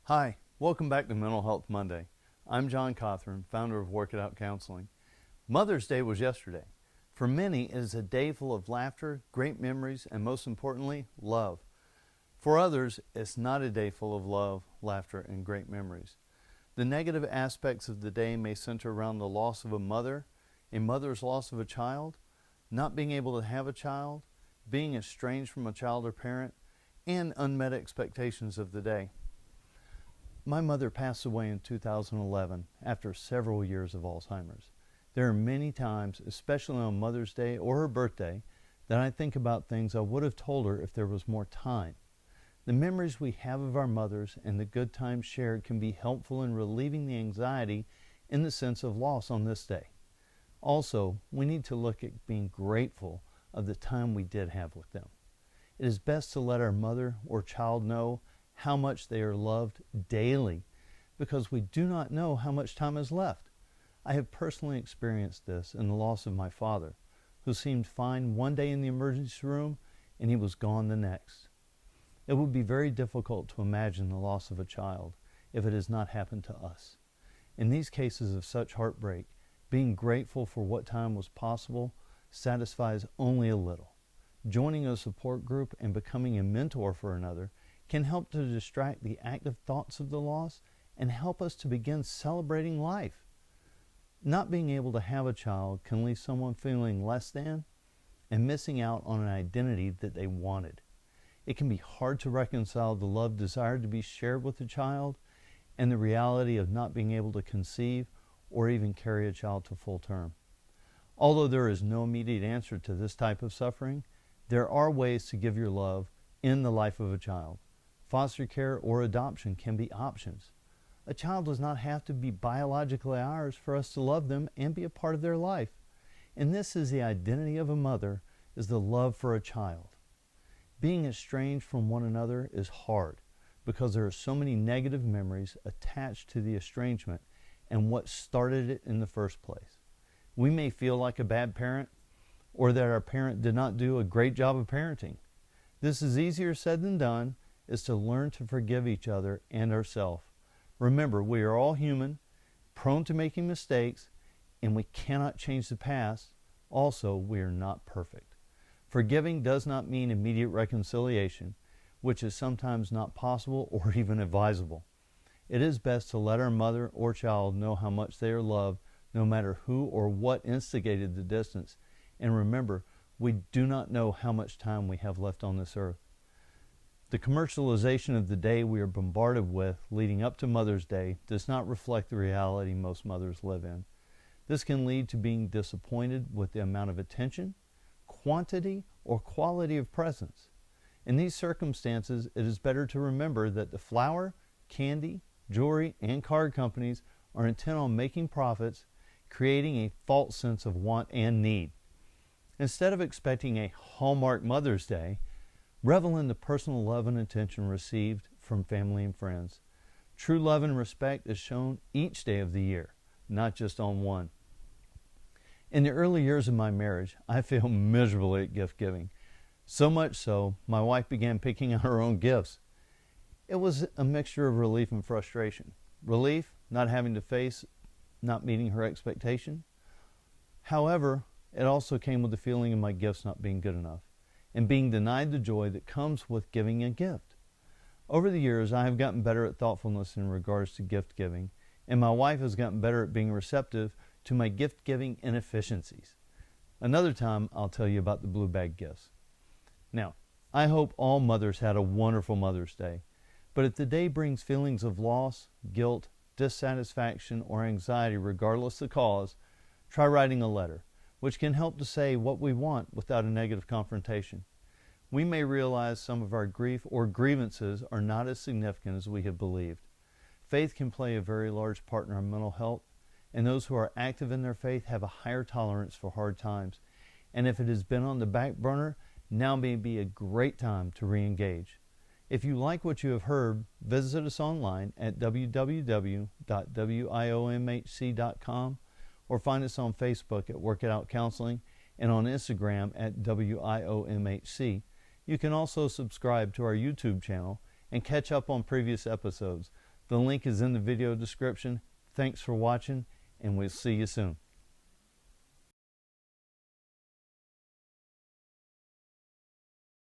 Hi, welcome back to Mental Health Monday. I'm John Cothran, founder of Work It Out Counseling. Mother's Day was yesterday. For many, it is a day full of laughter, great memories, and most importantly, love. For others, it's not a day full of love, laughter, and great memories. The negative aspects of the day may center around the loss of a mother's loss of a child, not being able to have a child, being estranged from a child or parent, and unmet expectations of the day. My mother passed away in 2011 after several years of Alzheimer's. There are many times, especially on Mother's Day or her birthday, that I think about things I would have told her if there was more time. The memories we have of our mothers and the good times shared can be helpful in relieving the anxiety in the sense of loss on this day. Also, we need to look at being grateful of the time we did have with them. It is best to let our mother or child know how much they are loved daily, because we do not know how much time is left. I have personally experienced this in the loss of my father, who seemed fine one day in the emergency room and he was gone the next. It would be very difficult to imagine the loss of a child if it has not happened to us. In these cases of such heartbreak, being grateful for what time was possible satisfies only a little. Joining a support group and becoming a mentor for another can help to distract the active thoughts of the loss and help us to begin celebrating life. Not being able to have a child can leave someone feeling less than and missing out on an identity that they wanted. It can be hard to reconcile the love desired to be shared with the child and the reality of not being able to conceive or even carry a child to full term. Although there is no immediate answer to this type of suffering, there are ways to give your love in the life of a child. Foster care or adoption can be options. A child does not have to be biologically ours for us to love them and be a part of their life. And this is the identity of a mother, is the love for a child. Being estranged from one another is hard because there are so many negative memories attached to the estrangement and what started it in the first place. We may feel like a bad parent or that our parent did not do a great job of parenting. This is easier said than done, is to learn to forgive each other and ourselves. Remember, we are all human, prone to making mistakes, and we cannot change the past. Also, we are not perfect. Forgiving does not mean immediate reconciliation, which is sometimes not possible or even advisable. It is best to let our mother or child know how much they are loved, no matter who or what instigated the distance. And remember, we do not know how much time we have left on this earth. The commercialization of the day we are bombarded with leading up to Mother's Day does not reflect the reality most mothers live in. This can lead to being disappointed with the amount of attention, quantity, or quality of presents. In these circumstances, it is better to remember that the flower, candy, jewelry, and card companies are intent on making profits, creating a false sense of want and need. Instead of expecting a Hallmark Mother's Day, revel in the personal love and attention received from family and friends. True love and respect is shown each day of the year, not just on one. In the early years of my marriage, I failed miserably at gift giving. So much so, my wife began picking out her own gifts. It was a mixture of relief and frustration. Relief, not having to face not meeting her expectation. However, it also came with the feeling of my gifts not being good enough and being denied the joy that comes with giving a gift. Over the years, I have gotten better at thoughtfulness in regards to gift giving, and my wife has gotten better at being receptive to my gift giving inefficiencies. Another time, I'll tell you about the blue bag gifts. Now, I hope all mothers had a wonderful Mother's Day, but if the day brings feelings of loss, guilt, dissatisfaction, or anxiety, regardless the cause, try writing a letter, which can help to say what we want without a negative confrontation. We may realize some of our grief or grievances are not as significant as we have believed. Faith can play a very large part in our mental health, and those who are active in their faith have a higher tolerance for hard times. And if it has been on the back burner, now may be a great time to re-engage. If you like what you have heard, visit us online at www.wiomhc.com or find us on Facebook at Work It Out Counseling and on Instagram at WIOMHC. You can also subscribe to our YouTube channel and catch up on previous episodes. The link is in the video description. Thanks for watching, and we'll see you soon.